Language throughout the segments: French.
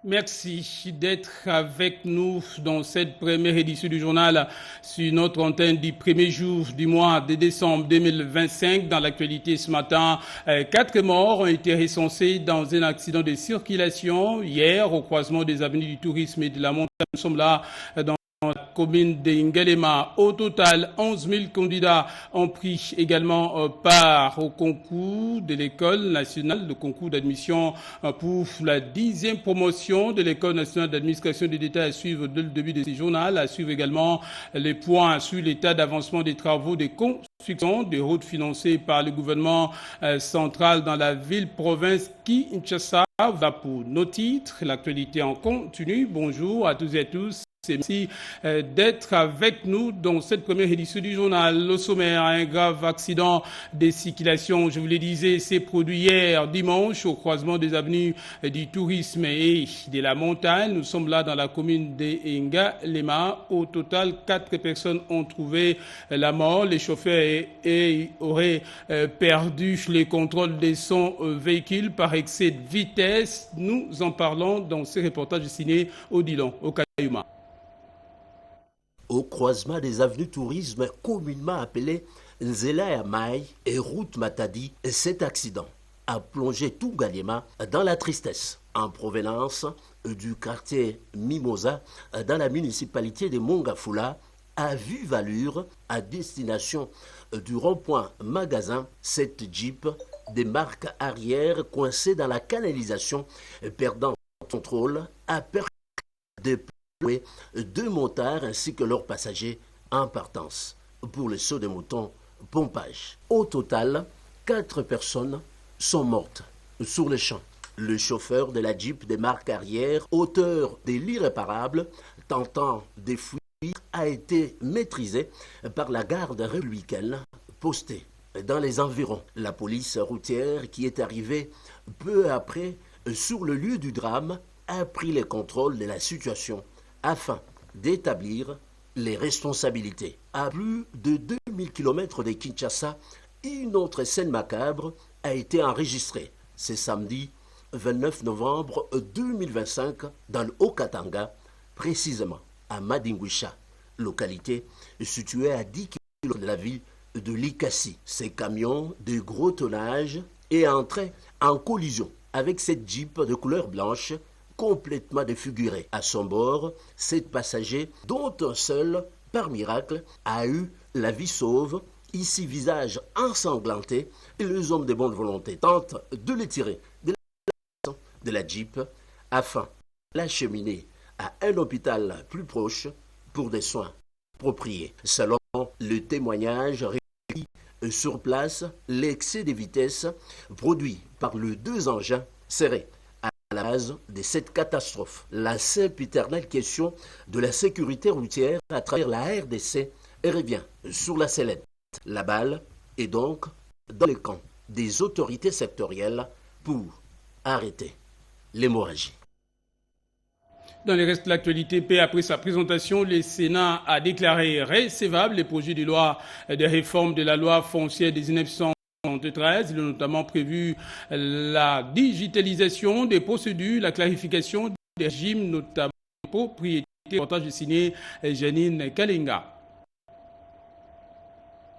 Merci d'être avec nous dans cette première édition du journal sur notre antenne du premier jour du mois de décembre 2025. Dans l'actualité ce matin, 4 morts ont été recensés dans un accident de circulation hier au croisement des avenues du tourisme et de la montagne. Nous sommes là dans la commune de Ngalema. Au total, 11 000 candidats ont pris également part au concours de l'école nationale, le concours d'admission pour la 10e promotion de l'école nationale d'administration des États à suivre dès le début de ce journal, à suivre également les points sur l'état d'avancement des travaux de construction des routes financées par le gouvernement central dans la ville-province Kinshasa. Va pour nos titres, l'actualité en continu. Bonjour à tous et à tous. Merci d'être avec nous dans cette première édition du journal. Au sommaire, un grave accident de circulation, je vous le disais, s'est produit hier dimanche au croisement des avenues du tourisme et de la montagne. Nous sommes là dans la commune de Ngalema. Au total, 4 personnes ont trouvé la mort. Les chauffeurs auraient perdu le contrôle de son véhicule par excès de vitesse. Nous en parlons dans ce reportage signé Odilon au Kayuma. Au croisement des avenues tourisme communément appelées Nzela Mai et route Matadi, cet accident a plongé tout Ngalema dans la tristesse en provenance du quartier Mimosa dans la municipalité de Mongafula à vive allure à destination du rond-point magasin. Cette Jeep des marques arrière coincée dans la canalisation perdant contrôle a perdu des 2 motards ainsi que leurs passagers en partance pour le saut de mouton pompage. Au total, 4 personnes sont mortes sur le champ. Le chauffeur de la Jeep des marques arrière, auteur de l'irréparable, tentant de fuir, a été maîtrisé par la garde républicaine postée dans les environs. La police routière qui est arrivée peu après sur le lieu du drame a pris le contrôle de la situation afin d'établir les responsabilités. À plus de 2000 km de Kinshasa, une autre scène macabre a été enregistrée. C'est samedi 29 novembre 2025 dans le Haut-Katanga, précisément à Madingwisha, localité située à 10 km de la ville de Likasi. Ces camions de gros tonnage est entré en collision avec cette Jeep de couleur blanche complètement défiguré. À son bord, 7 passagers, dont un seul, par miracle, a eu la vie sauve. Ici, visage ensanglanté, et les hommes de bonne volonté tentent de le tirer de la Jeep afin de l'acheminer à un hôpital plus proche pour des soins appropriés. Selon le témoignage recueilli sur place, l'excès de vitesse produit par les 2 engins serait à la base de cette catastrophe. La sempiternelle question de la sécurité routière à travers la RDC revient sur la sellette. La balle est donc dans le camp des autorités sectorielles pour arrêter l'hémorragie. Dans le reste de l'actualité, après sa présentation, le Sénat a déclaré recevable les projets de loi de réforme de la loi foncière des 1913. Il a notamment prévu la digitalisation des procédures, la clarification des régimes, notamment de propriété. Reportage signé Janine Kalenga.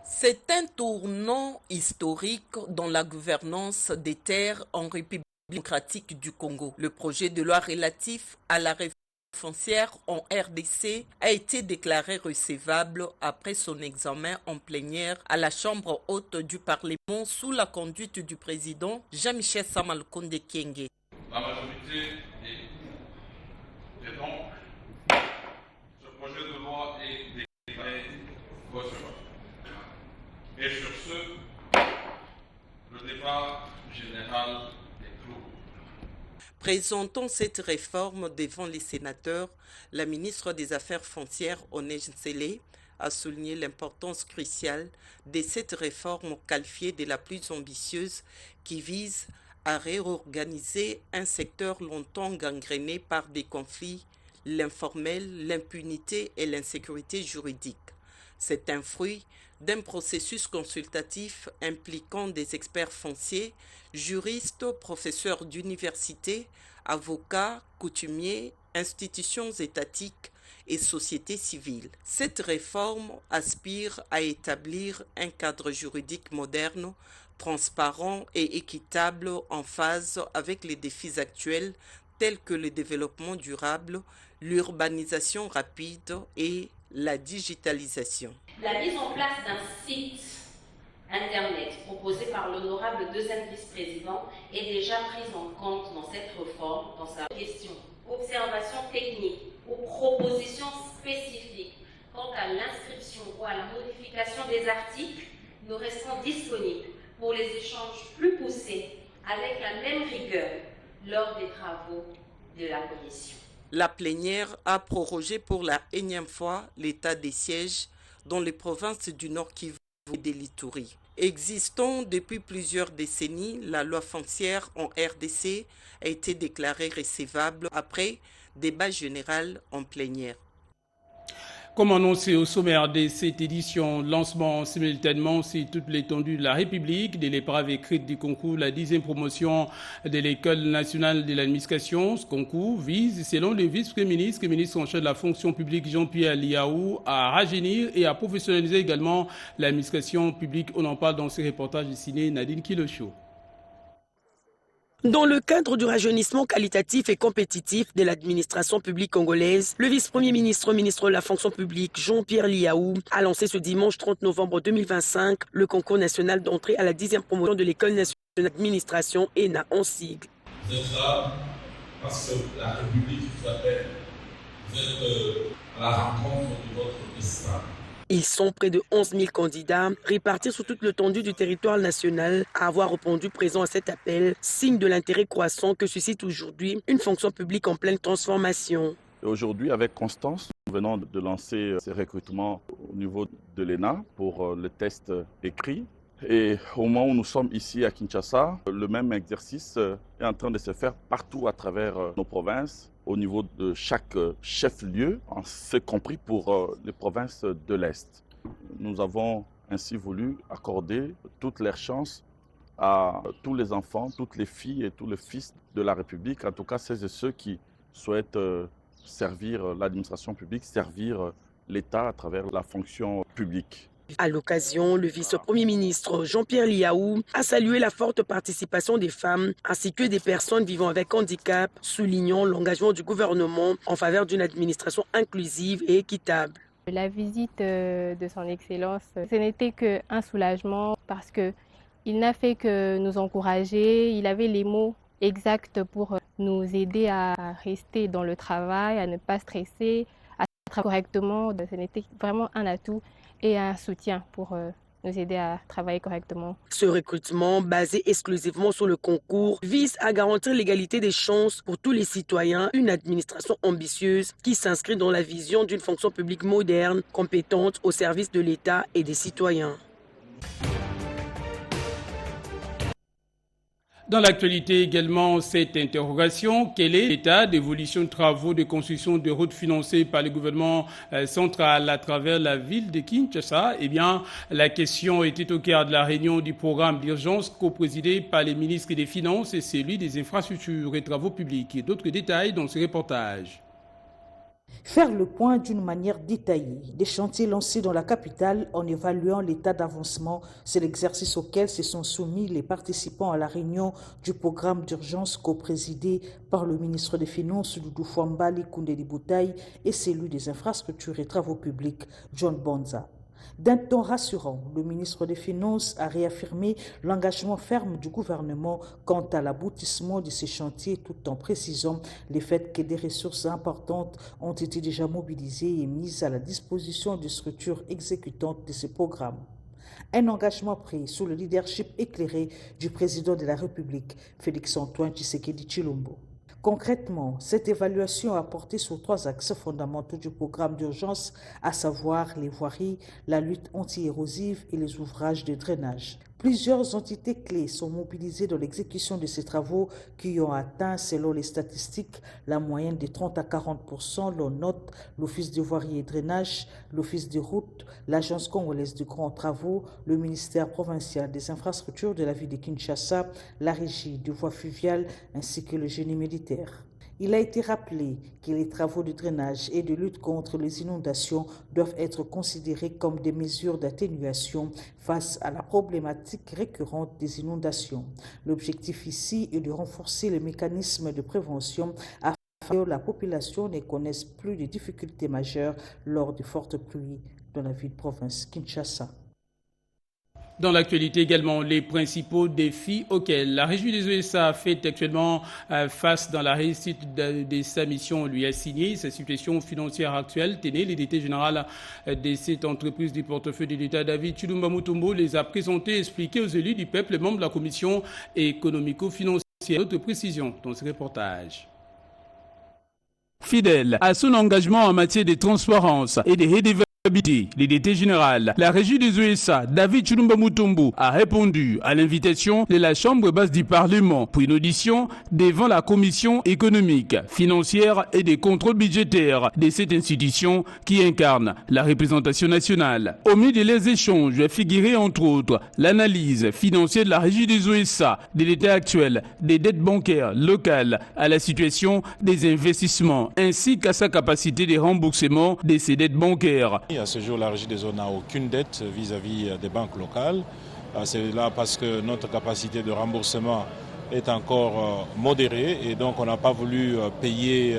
C'est un tournant historique dans la gouvernance des terres en République démocratique du Congo. Le projet de loi relatif à la réforme foncière en RDC a été déclaré recevable après son examen en plénière à la Chambre haute du Parlement sous la conduite du président Jean-Michel Samalukonde Kyenge. La majorité et donc ce projet de loi est déclaré recevable. Et sur ce, le débat général est clos. Présentant cette réforme devant les sénateurs, la ministre des Affaires foncières, Onej Ntsele, a souligné l'importance cruciale de cette réforme qualifiée de la plus ambitieuse qui vise à réorganiser un secteur longtemps gangréné par des conflits, l'informel, l'impunité et l'insécurité juridique. C'est un fruit d'un processus consultatif impliquant des experts fonciers, juristes, professeurs d'université, avocats, coutumiers, institutions étatiques et sociétés civiles. Cette réforme aspire à établir un cadre juridique moderne, transparent et équitable en phase avec les défis actuels tels que le développement durable, l'urbanisation rapide et la digitalisation. La mise en place d'un site Internet proposé par l'honorable deuxième vice-président est déjà prise en compte dans cette réforme, dans sa question. Observations techniques ou propositions spécifiques quant à l'inscription ou à la modification des articles, nous restons disponibles pour les échanges plus poussés avec la même rigueur lors des travaux de la Commission. La plénière a prorogé pour la énième fois l'état des sièges dans les provinces du Nord Kivu et de l'Ituri. Existant depuis plusieurs décennies, la loi foncière en RDC a été déclarée recevable après débat général en plénière. Comme annoncé au sommaire de cette édition, lancement simultanément sur toute l'étendue de la République de l'épreuve écrite du concours, la 10e promotion de l'École nationale de l'administration. Ce concours vise, selon le vice-premier ministre et ministre en charge de la fonction publique Jean-Pierre Liaou, à rajeunir et à professionnaliser également l'administration publique. On en parle dans ce reportage dessiné Nadine Kilocho. Dans le cadre du rajeunissement qualitatif et compétitif de l'administration publique congolaise, le vice-premier ministre, ministre de la fonction publique Jean-Pierre Liaou a lancé ce dimanche 30 novembre 2025 le concours national d'entrée à la 10e promotion de l'École nationale d'administration ENA en sigle. Vous êtes là parce que la République vous appelle. Vous êtes à la rencontre de votre destin. Ils sont près de 11 000 candidats répartis sur toute l'étendue du territoire national à avoir répondu présent à cet appel, signe de l'intérêt croissant que suscite aujourd'hui une fonction publique en pleine transformation. Aujourd'hui, avec Constance, nous venons de lancer ces recrutements au niveau de l'ENA pour le test écrit. Et au moment où nous sommes ici à Kinshasa, le même exercice est en train de se faire partout à travers nos provinces, au niveau de chaque chef-lieu, y compris pour les provinces de l'Est. Nous avons ainsi voulu accorder toutes les chances à tous les enfants, toutes les filles et tous les fils de la République, en tout cas celles et ceux qui souhaitent servir l'administration publique, servir l'État à travers la fonction publique. À l'occasion, le vice-premier ministre Jean-Pierre Liaou a salué la forte participation des femmes ainsi que des personnes vivant avec handicap, soulignant l'engagement du gouvernement en faveur d'une administration inclusive et équitable. La visite de son Excellence, ce n'était qu'un soulagement parce qu'il n'a fait que nous encourager, il avait les mots exacts pour nous aider à rester dans le travail, à ne pas stresser, à travailler correctement. Ce n'était vraiment un atout et un soutien pour nous aider à travailler correctement. Ce recrutement, basé exclusivement sur le concours, vise à garantir l'égalité des chances pour tous les citoyens, une administration ambitieuse qui s'inscrit dans la vision d'une fonction publique moderne, compétente au service de l'État et des citoyens. Dans l'actualité également, cette interrogation, quel est l'état d'évolution de travaux de construction de routes financées par le gouvernement central à travers la ville de Kinshasa? Eh bien, la question était au cœur de la réunion du programme d'urgence co-présidé par les ministres des Finances et celui des infrastructures et travaux publics. Et d'autres détails dans ce reportage. Faire le point d'une manière détaillée des chantiers lancés dans la capitale en évaluant l'état d'avancement, c'est l'exercice auquel se sont soumis les participants à la réunion du programme d'urgence co-présidé par le ministre des Finances Doudou Fouambali Koundé Boutaï et celui des infrastructures et travaux publics John Bonza. D'un ton rassurant, le ministre des Finances a réaffirmé l'engagement ferme du gouvernement quant à l'aboutissement de ces chantiers tout en précisant le fait que des ressources importantes ont été déjà mobilisées et mises à la disposition des structures exécutantes de ces programmes. Un engagement pris sous le leadership éclairé du président de la République, Félix-Antoine Tshisekedi Tshilombo. Concrètement, cette évaluation a porté sur 3 axes fondamentaux du programme d'urgence, à savoir les voiries, la lutte anti-érosive et les ouvrages de drainage. Plusieurs entités clés sont mobilisées dans l'exécution de ces travaux qui ont atteint, selon les statistiques, la moyenne de 30 à 40%. L'on note l'Office de voirie et drainage, l'Office de route, l'Agence congolaise de grands travaux, le ministère provincial des infrastructures de la ville de Kinshasa, la régie de voies fluviales ainsi que le génie militaire. Il a été rappelé que les travaux de drainage et de lutte contre les inondations doivent être considérés comme des mesures d'atténuation face à la problématique récurrente des inondations. L'objectif ici est de renforcer les mécanismes de prévention afin que la population ne connaisse plus de difficultés majeures lors de fortes pluies dans la ville-province Kinshasa. Dans l'actualité également, les principaux défis auxquels la régie des USA fait actuellement face dans la réussite de sa mission lui assignée. Sa situation financière actuelle, tenait le directeur général de cette entreprise du portefeuille de l'État, David Chilumba Mutombo, les a présentés et expliqués aux élus du peuple et membres de la commission économico-financière. D'autres précisions dans ce reportage. Fidèle à son engagement en matière de transparence et de redevabilité, le directeur général, la régie des USA, David Chilumba Mutombo, a répondu à l'invitation de la Chambre basse du Parlement pour une audition devant la Commission économique, financière et des contrôles budgétaires de cette institution qui incarne la représentation nationale. Au milieu des échanges figurait entre autres l'analyse financière de la régie des USA, de l'état actuel des dettes bancaires locales à la situation des investissements ainsi qu'à sa capacité de remboursement de ces dettes bancaires. À ce jour, la régie des eaux n'a aucune dette vis-à-vis des banques locales. C'est là parce que notre capacité de remboursement est encore modérée et donc on n'a pas voulu payer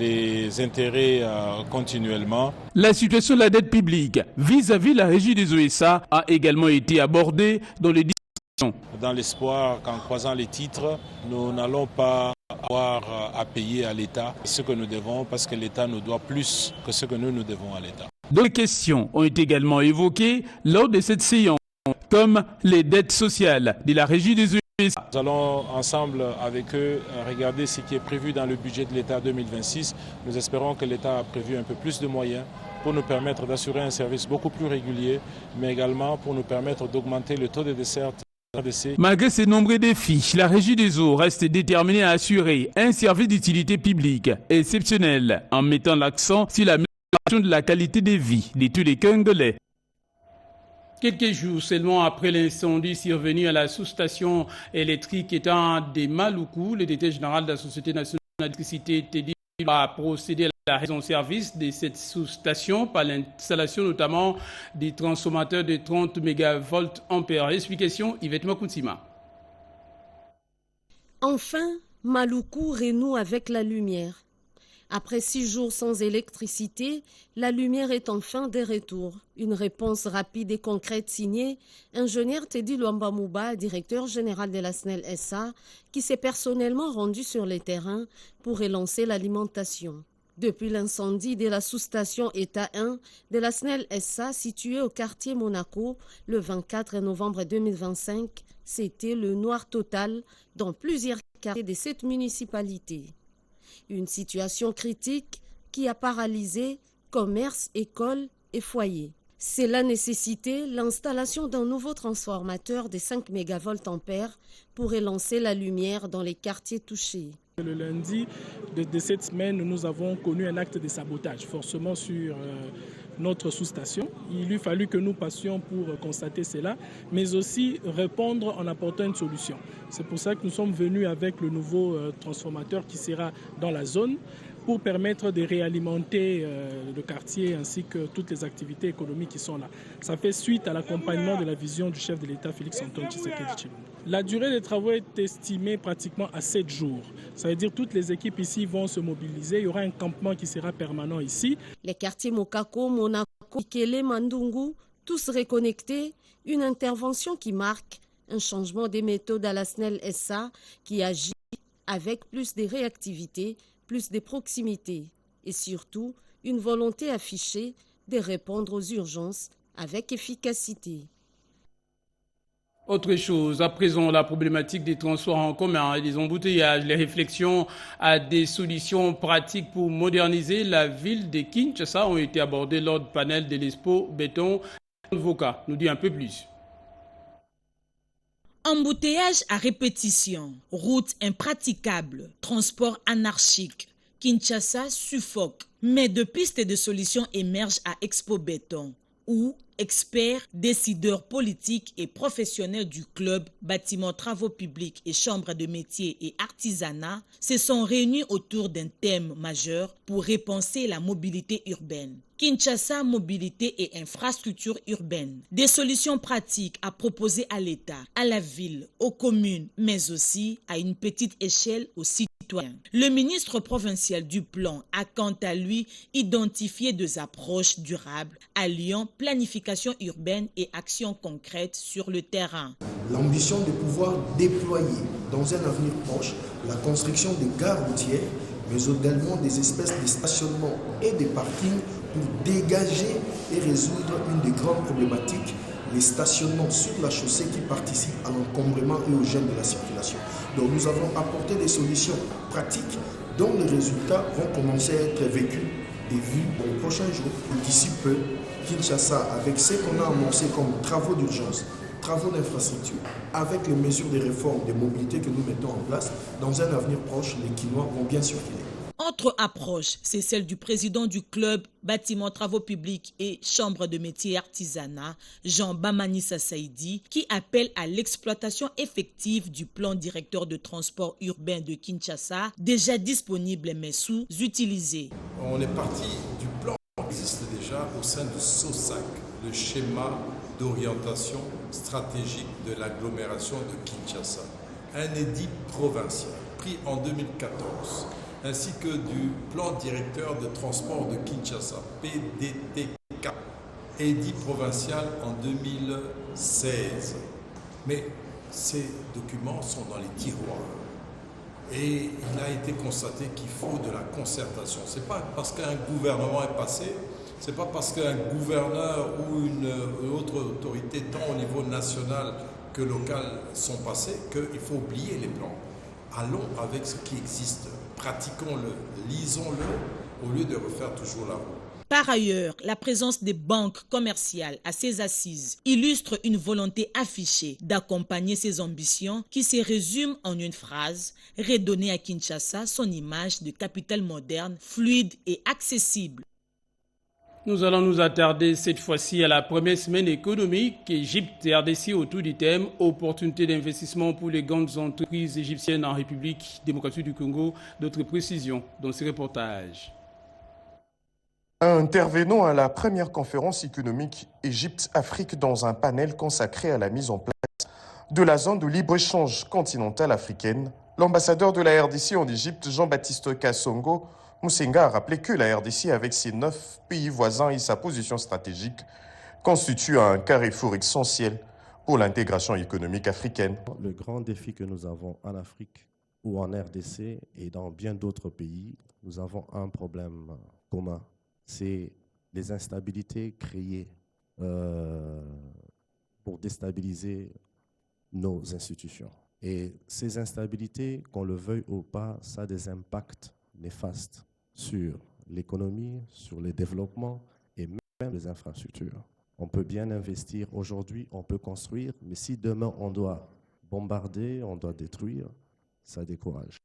les intérêts continuellement. La situation de la dette publique vis-à-vis de la régie des USA a également été abordée dans les discussions. Dans l'espoir qu'en croisant les titres, nous n'allons pas avoir à payer à l'État ce que nous devons parce que l'État nous doit plus que ce que nous devons à l'État. D'autres questions ont été également évoquées lors de cette séance, comme les dettes sociales de la régie des USA. Nous allons ensemble avec eux regarder ce qui est prévu dans le budget de l'État 2026. Nous espérons que l'État a prévu un peu plus de moyens pour nous permettre d'assurer un service beaucoup plus régulier, mais également pour nous permettre d'augmenter le taux de desserte. Malgré ces nombreux défis, la régie des eaux reste déterminée à assurer un service d'utilité publique exceptionnel en mettant l'accent sur la de la qualité de vie de tous les Congolais. Quelques jours seulement après l'incendie survenu à la sous-station électrique étant des Maluku, le directeur général de la Société nationale d'électricité Teddy a procédé à la raison service de cette sous-station par l'installation notamment des transformateurs de 30 MV-ampères. Explication Yvette Makoutsima. Enfin, Maluku renoue avec la lumière. Après 6 jours sans électricité, la lumière est enfin de retour. Une réponse rapide et concrète signée ingénieur Teddy Luamba Mouba, directeur général de la SNEL SA, qui s'est personnellement rendu sur le terrain pour relancer l'alimentation. Depuis l'incendie de la sous-station État 1 de la SNEL SA située au quartier Monaco le 24 novembre 2025, c'était le noir total dans plusieurs quartiers de cette municipalité. Une situation critique qui a paralysé commerce, écoles et foyers. Cela nécessitait l'installation d'un nouveau transformateur de 5 MV-ampères pour relancer la lumière dans les quartiers touchés. Le lundi de cette semaine, nous avons connu un acte de sabotage, forcément sur notre sous-station. Il lui fallu que nous passions pour constater cela, mais aussi répondre en apportant une solution. C'est pour ça que nous sommes venus avec le nouveau transformateur qui sera dans la zone pour permettre de réalimenter le quartier ainsi que toutes les activités économiques qui sont là. Ça fait suite à l'accompagnement de la vision du chef de l'État, Félix-Antoine Tshisekedi Tshilombo. La durée des travaux est estimée pratiquement à 7 jours. Ça veut dire que toutes les équipes ici vont se mobiliser. Il y aura un campement qui sera permanent ici. Les quartiers Mokako, Monaco, Ikele, Mandungu, tous reconnectés, une intervention qui marque un changement des méthodes à la SNEL SA qui agit avec plus de réactivité, plus de proximité et surtout une volonté affichée de répondre aux urgences avec efficacité. Autre chose, à présent, la problématique des transports en commun et des embouteillages, les réflexions à des solutions pratiques pour moderniser la ville de Kinshasa ont été abordées lors du panel de l'Expo Béton. Voka nous dit un peu plus. Embouteillage à répétition, route impraticable, transport anarchique. Kinshasa suffoque, mais de pistes et de solutions émergent à Expo Béton, où experts, décideurs politiques et professionnels du club, bâtiments, travaux publics et chambres de métiers et artisanat se sont réunis autour d'un thème majeur pour repenser la mobilité urbaine. Kinshasa, mobilité et infrastructures urbaines. Des solutions pratiques à proposer à l'État, à la ville, aux communes, mais aussi à une petite échelle aux citoyens. Le ministre provincial du plan a quant à lui identifié des approches durables, alliant planification urbaine et actions concrètes sur le terrain. L'ambition de pouvoir déployer dans un avenir proche la construction de gares routières, mais également des espèces de stationnement et de parkings pour dégager et résoudre une des grandes problématiques, les stationnements sur la chaussée qui participent à l'encombrement et au gel de la circulation. Donc nous avons apporté des solutions pratiques dont les résultats vont commencer à être vécus et vus dans les prochains jours. D'ici peu, Kinshasa, avec ce qu'on a amorcé comme travaux d'urgence, travaux d'infrastructure, avec les mesures de réforme de mobilité que nous mettons en place, dans un avenir proche, les Kinois vont bien circuler. Autre approche, c'est celle du président du club Bâtiments, Travaux Publics et Chambre de métiers et artisanat, Jean Bamanissa Saïdi, qui appelle à l'exploitation effective du plan directeur de transport urbain de Kinshasa, déjà disponible mais sous-utilisé. On est parti du plan qui existe déjà au sein de SOSAC, le schéma d'orientation stratégique de l'agglomération de Kinshasa, un édit provincial pris en 2014. Ainsi que du plan directeur de transport de Kinshasa, PDTK, édit provincial en 2016. Mais ces documents sont dans les tiroirs. Et il a été constaté qu'il faut de la concertation. Ce n'est pas parce qu'un gouvernement est passé, ce n'est pas parce qu'un gouverneur ou une autre autorité, tant au niveau national que local, sont passés, qu'il faut oublier les plans. Allons avec ce qui existe. Pratiquons-le, lisons-le, au lieu de refaire toujours la roue. Par ailleurs, la présence des banques commerciales à ces assises illustre une volonté affichée d'accompagner ces ambitions qui se résument en une phrase, redonner à Kinshasa son image de capitale moderne, fluide et accessible. Nous allons nous attarder cette fois-ci à la première semaine économique Égypte et RDC autour du thème « Opportunités d'investissement pour les grandes entreprises égyptiennes en République démocratique du Congo ». D'autres précisions dans ce reportage. Intervenons à la première conférence économique Égypte-Afrique dans un panel consacré à la mise en place de la zone de libre-échange continentale africaine. L'ambassadeur de la RDC en Égypte, Jean-Baptiste Kassongo Moussenga, a rappelé que la RDC, avec ses 9 pays voisins et sa position stratégique, constitue un carrefour essentiel pour l'intégration économique africaine. Le grand défi que nous avons en Afrique ou en RDC et dans bien d'autres pays, nous avons un problème commun. C'est les instabilités créées pour déstabiliser nos institutions. Et ces instabilités, qu'on le veuille ou pas, ça a des impacts néfastes sur l'économie, sur les développements et même les infrastructures. On peut bien investir aujourd'hui, on peut construire, mais si demain on doit bombarder, on doit détruire, ça décourage.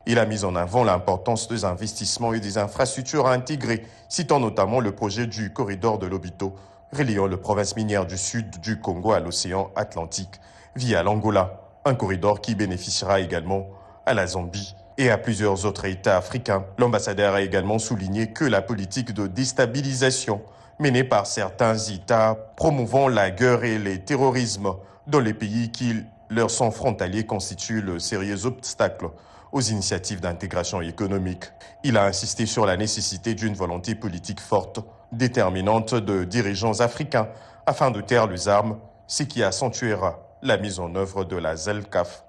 Il a mis en avant l'importance des investissements et des infrastructures intégrées, citant notamment le projet du corridor de Lobito, reliant le province minière du sud du Congo à l'océan Atlantique via l'Angola, un corridor qui bénéficiera également à la Zambie et à plusieurs autres États africains. L'ambassadeur a également souligné que la politique de déstabilisation menée par certains États promouvant la guerre et le terrorisme dans les pays qui leur sont frontaliers constitue le sérieux obstacle aux initiatives d'intégration économique. Il a insisté sur la nécessité d'une volonté politique forte, déterminante de dirigeants africains afin de taire les armes, ce qui accentuera la mise en œuvre de la ZELCAF.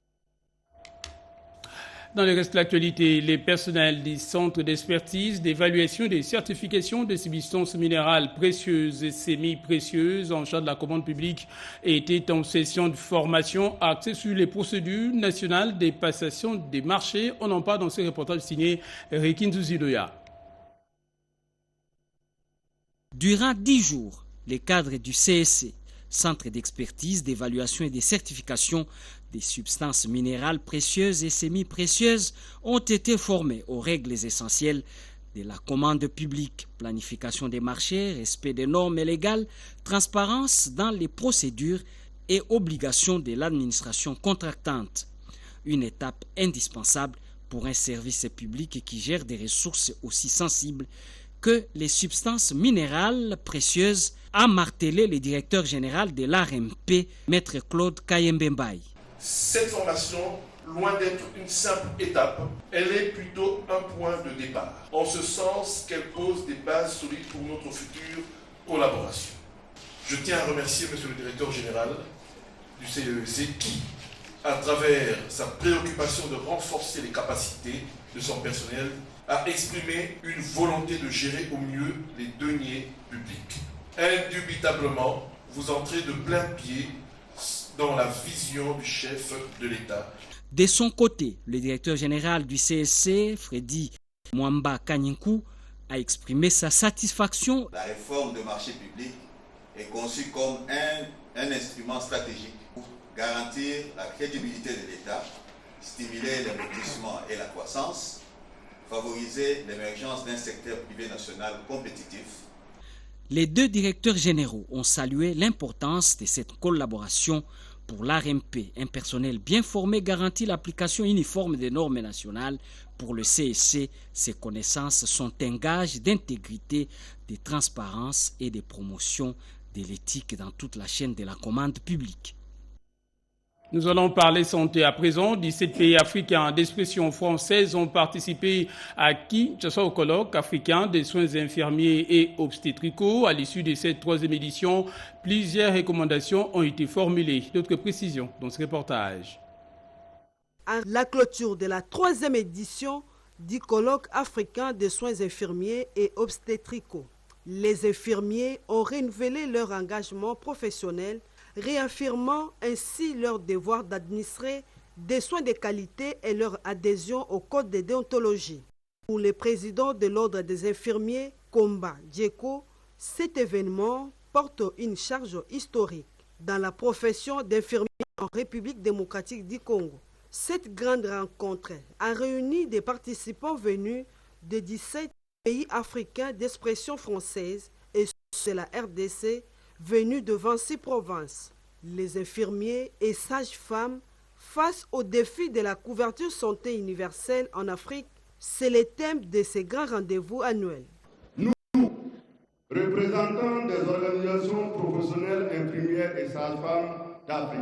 Dans le reste de l'actualité, les personnels des centres d'expertise, d'évaluation et de certification des substances minérales précieuses et semi-précieuses en charge de la commande publique étaient en session de formation axée sur les procédures nationales des passations des marchés. On en parle dans ce reportage signé Rekin Zuzidoya. Durant 10 jours, les cadres du CSC centre d'expertise, d'évaluation et de certification des substances minérales précieuses et semi-précieuses, ont été formés aux règles essentielles de la commande publique, planification des marchés, respect des normes légales, transparence dans les procédures et obligations de l'administration contractante. Une étape indispensable pour un service public qui gère des ressources aussi sensibles que les substances minérales précieuses, a martelé le directeur général de l'ARMP, Maître Claude Kayembembaye. Cette formation, loin d'être une simple étape, elle est plutôt un point de départ, en ce sens qu'elle pose des bases solides pour notre future collaboration. Je tiens à remercier Monsieur le directeur général du CEEC qui, à travers sa préoccupation de renforcer les capacités de son personnel, a exprimé une volonté de gérer au mieux les deniers publics. Indubitablement, vous entrez de plein pied dans la vision du chef de l'État. De son côté, le directeur général du CSC, Freddy Mwamba Kanyinku, a exprimé sa satisfaction. La réforme des marchés publics est conçue comme un instrument stratégique pour garantir la crédibilité de l'État, stimuler l'investissement et la croissance, favoriser l'émergence d'un secteur privé national compétitif. Les deux directeurs généraux ont salué l'importance de cette collaboration. Pour l'ARMP, un personnel bien formé garantit l'application uniforme des normes nationales. Pour le CSC, ces connaissances sont un gage d'intégrité, de transparence et de promotion de l'éthique dans toute la chaîne de la commande publique. Nous allons parler santé à présent. 17 pays africains d'expression française ont participé à Kinshasa au colloque africain des soins infirmiers et obstétricaux. À l'issue de cette troisième édition, plusieurs recommandations ont été formulées. D'autres précisions dans ce reportage. À la clôture de la troisième édition du colloque africain des soins infirmiers et obstétricaux, les infirmiers ont renouvelé leur engagement professionnel, réaffirmant ainsi leur devoir d'administrer des soins de qualité et leur adhésion au code de déontologie. Pour le président de l'ordre des infirmiers, Komba Djeko, cet événement porte une charge historique dans la profession d'infirmier en République démocratique du Congo. Cette grande rencontre a réuni des participants venus de 17 pays africains d'expression française et de la RDC, venus de 26 provinces. Les infirmiers et sages-femmes face au défi de la couverture santé universelle en Afrique, c'est le thème de ces grands rendez-vous annuels. Nous, représentants des organisations professionnelles infirmières et sages-femmes d'Afrique,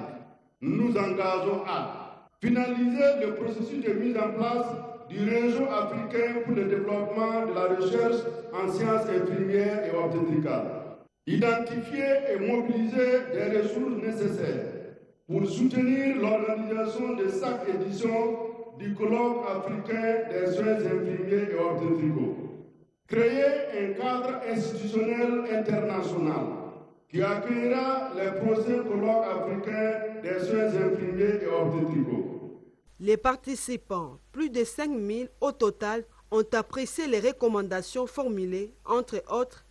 nous nous engageons à finaliser le processus de mise en place du réseau africain pour le développement de la recherche en sciences infirmières et obstétricales. Identifier et mobiliser des ressources nécessaires pour soutenir l'organisation de chaque édition du colloque africain des soins infirmiers et obstétricaux. Créer un cadre institutionnel international qui accueillera les prochains colloques africains des soins infirmiers et obstétricaux. Les participants, plus de 5000 au total, ont apprécié les recommandations formulées, entre autres,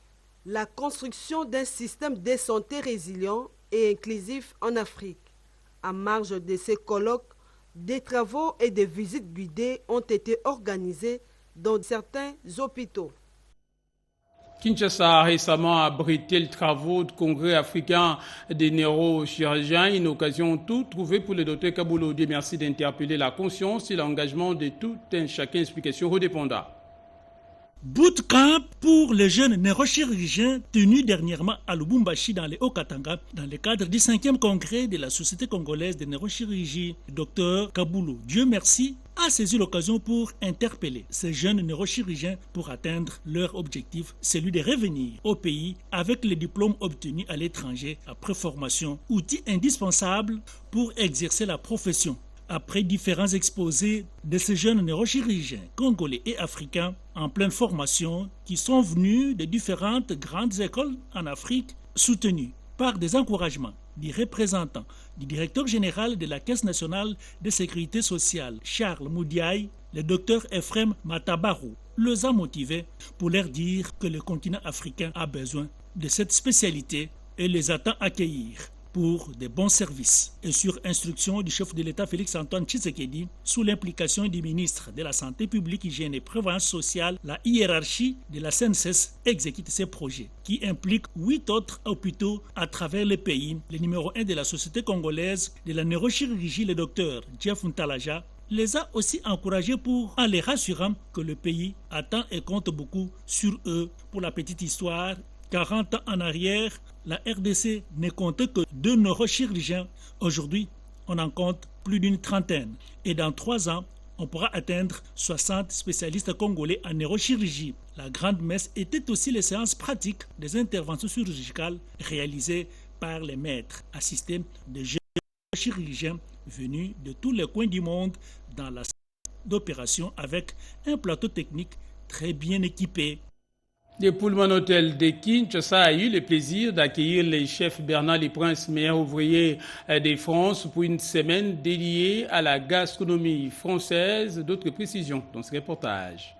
la construction d'un système de santé résilient et inclusif en Afrique. À marge de ces colloques, des travaux et des visites guidées ont été organisés dans certains hôpitaux. Kinshasa a récemment abrité le travaux du Congrès africain des neurochirurgiens, une occasion tout trouvée pour le docteur Kaboulou. Merci d'interpeller la conscience et l'engagement de tout un chacun. Explication redépendant. Bootcamp pour les jeunes neurochirurgiens tenu dernièrement à Lubumbashi dans les Hauts-Katanga dans le cadre du 5e congrès de la Société congolaise de neurochirurgie. Dr Kaboulou, Dieu merci, a saisi l'occasion pour interpeller ces jeunes neurochirurgiens pour atteindre leur objectif, celui de revenir au pays avec les diplômes obtenus à l'étranger après formation, outil indispensable pour exercer la profession. Après différents exposés de ces jeunes neurochirurgiens congolais et africains en pleine formation qui sont venus de différentes grandes écoles en Afrique, soutenus par des encouragements du représentant du directeur général de la Caisse nationale de sécurité sociale, Charles Moudiaï, le docteur Ephrem Matabarou, les a motivés pour leur dire que le continent africain a besoin de cette spécialité et les attend accueillir pour des bons services. Et sur instruction du chef de l'État Félix-Antoine Tshisekedi, sous l'implication du ministre de la Santé publique, Hygiène et Prévoyance sociale, la hiérarchie de la CNSS exécute ces projets qui impliquent 8 autres hôpitaux à travers le pays. Le numéro 1 de la Société congolaise de la neurochirurgie, le docteur Jeff Ntalaja, les a aussi encouragés en les rassurant que le pays attend et compte beaucoup sur eux. Pour la petite histoire, 40 ans en arrière, la RDC ne comptait que 2 neurochirurgiens. Aujourd'hui, on en compte plus d'une trentaine. Et dans 3 ans, on pourra atteindre 60 spécialistes congolais en neurochirurgie. La grande messe était aussi les séances pratiques des interventions chirurgicales réalisées par les maîtres, assistés de jeunes chirurgiens venus de tous les coins du monde dans la salle d'opération avec un plateau technique très bien équipé. Le Pullman Hotel de Kinshasa a eu le plaisir d'accueillir le chef Bernard Leprince, meilleur ouvrier de France, pour une semaine dédiée à la gastronomie française. D'autres précisions dans ce reportage.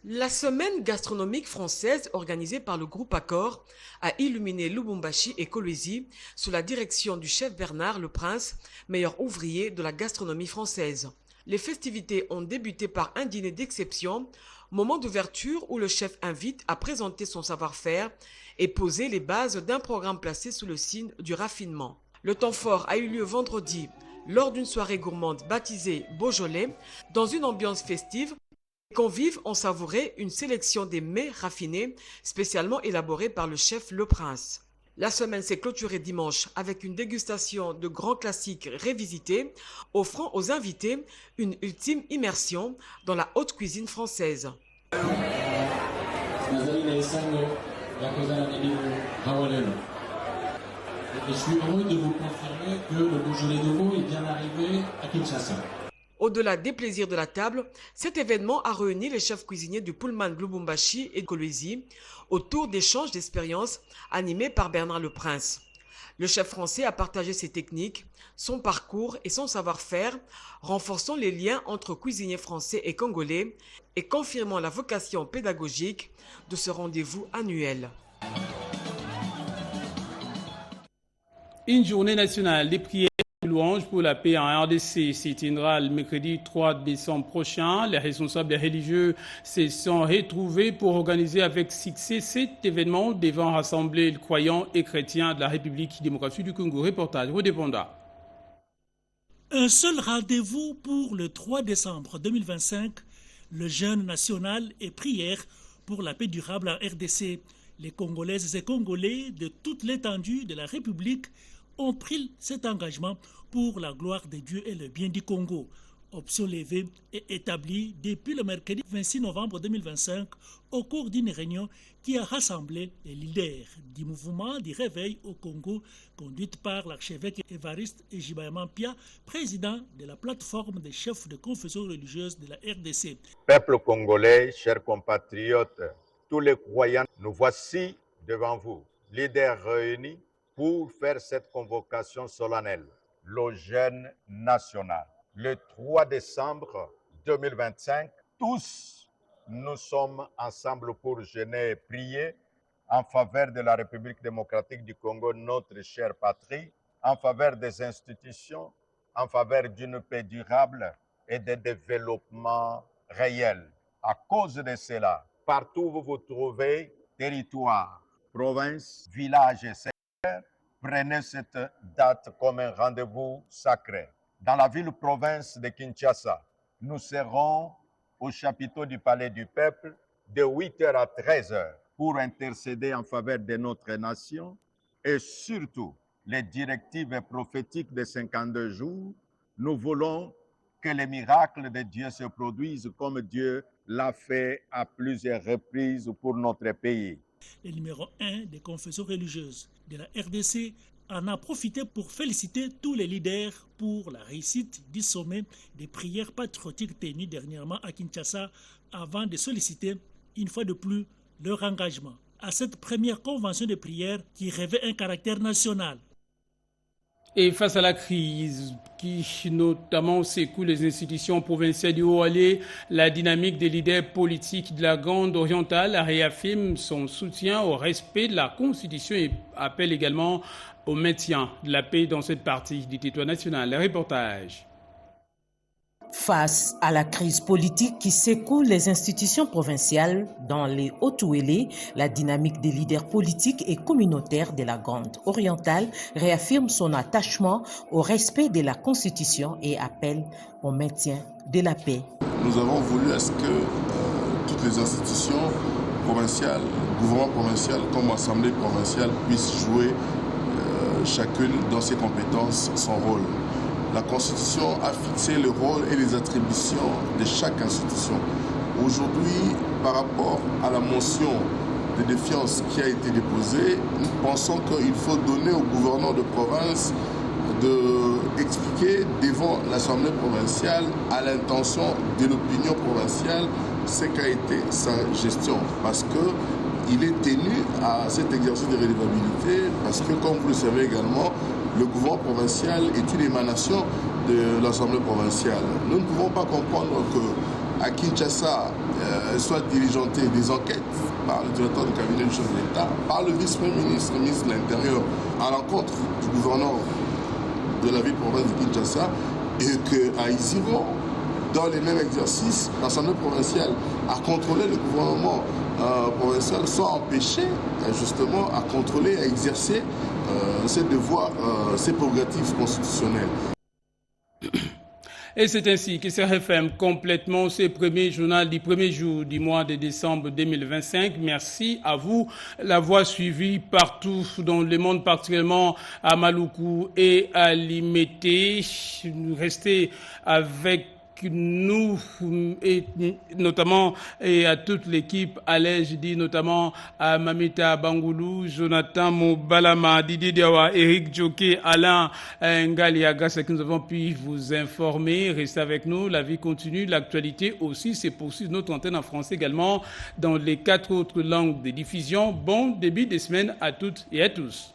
La semaine gastronomique française organisée par le groupe Accor a illuminé Lubumbashi et Kolwezi sous la direction du chef Bernard Leprince, meilleur ouvrier de la gastronomie française. Les festivités ont débuté par un dîner d'exception, moment d'ouverture où le chef invite à présenter son savoir-faire et poser les bases d'un programme placé sous le signe du raffinement. Le temps fort a eu lieu vendredi lors d'une soirée gourmande baptisée Beaujolais. Dans une ambiance festive, les convives ont savouré une sélection des mets raffinés spécialement élaborés par le chef Leprince. La semaine s'est clôturée dimanche avec une dégustation de grands classiques révisités, offrant aux invités une ultime immersion dans la haute cuisine française. Je suis heureux de vous confirmer que le Beaujolais de Meaux est bien arrivé à Kinshasa. Au-delà des plaisirs de la table, cet événement a réuni les chefs cuisiniers du Pullman Lubumbashi et de Kolwezi autour d'échanges d'expériences animés par Bernard Leprince. Le chef français a partagé ses techniques, son parcours et son savoir-faire, renforçant les liens entre cuisiniers français et congolais et confirmant la vocation pédagogique de ce rendez-vous annuel. Une journée nationale des prières et louanges pour la paix en RDC se tiendra le mercredi 3 décembre prochain. Les responsables religieux se sont retrouvés pour organiser avec succès cet événement devant rassembler les croyants et chrétiens de la République démocratique du Congo. Reportage Rodébonda. Un seul rendez-vous pour le 3 décembre 2025, le jeûne national et prière pour la paix durable en RDC. Les Congolaises et Congolais de toute l'étendue de la République ont pris cet engagement pour la gloire de Dieu et le bien du Congo. Option levée et établie depuis le mercredi 26 novembre 2025 au cours d'une réunion qui a rassemblé les leaders du mouvement du réveil au Congo, conduite par l'archevêque Évariste Ejibayamampia, président de la plateforme des chefs de confession religieuse de la RDC. Peuple congolais, chers compatriotes, tous les croyants, nous voici devant vous, leaders réunis pour faire cette convocation solennelle, le jeûne national. Le 3 décembre 2025, tous nous sommes ensemble pour jeûner et prier en faveur de la République démocratique du Congo, notre chère patrie, en faveur des institutions, en faveur d'une paix durable et de développement réel. À cause de cela, partout où vous vous trouvez, territoire, province, village et secteur, prenez cette date comme un rendez-vous sacré. Dans la ville-province de Kinshasa, nous serons au chapiteau du Palais du Peuple de 8h à 13h pour intercéder en faveur de notre nation et surtout les directives prophétiques de 52 jours. Nous voulons que les miracles de Dieu se produisent comme Dieu l'a fait à plusieurs reprises pour notre pays. Le numéro 1 des confessions religieuses de la RDC en a profité pour féliciter tous les leaders pour la réussite du sommet des prières patriotiques tenues dernièrement à Kinshasa avant de solliciter une fois de plus leur engagement à cette première convention de prière qui revêt un caractère national. Et face à la crise qui notamment secoue les institutions provinciales du Haut-Allier, la dynamique des leaders politiques de la Grande Orientale réaffirme son soutien au respect de la Constitution et appelle également au maintien de la paix dans cette partie du territoire national. Le reportage. Face à la crise politique qui secoue les institutions provinciales dans les Hautes-Ouélé, la dynamique des leaders politiques et communautaires de la Grande Orientale réaffirme son attachement au respect de la Constitution et appelle au maintien de la paix. Nous avons voulu à ce que toutes les institutions provinciales, gouvernement provincial comme assemblée provinciale puissent jouer chacune dans ses compétences son rôle. La Constitution a fixé le rôle et les attributions de chaque institution. Aujourd'hui, par rapport à la motion de défiance qui a été déposée, nous pensons qu'il faut donner au gouverneur de province d'expliquer devant l'Assemblée provinciale à l'intention de l'opinion provinciale ce qu'a été sa gestion. Parce qu'il est tenu à cet exercice de redevabilité, parce que, comme vous le savez également, le gouvernement provincial est une émanation de l'Assemblée provinciale. Nous ne pouvons pas comprendre qu'à Kinshasa soit diligenté des enquêtes par le directeur du cabinet du chef de l'État, par le vice-premier ministre, le ministre de l'Intérieur, à l'encontre du gouverneur de la ville-province de Kinshasa, et qu'à Isiro, dans les mêmes exercices, l'Assemblée provinciale a contrôlé le gouvernement provincial, soit empêché justement à contrôler, à exercer ses devoirs, ses prérogatives constitutionnelles. Et c'est ainsi que se referme complètement ce premier journal du premier jour du mois de décembre 2025. Merci à vous l'avoir suivi partout dans le monde, particulièrement à Maluku et à Limete. Restez avec nous et notamment et à toute l'équipe, je dis notamment à Mamita Bangoulou, Jonathan Mobalama, Didier Diawa, Eric Djoké, Alain Ngalia, grâce à qui nous avons pu vous informer. Restez avec nous, la vie continue, l'actualité aussi se poursuit, notre antenne en français également dans les 4 autres langues de diffusion. Bon début de semaine à toutes et à tous.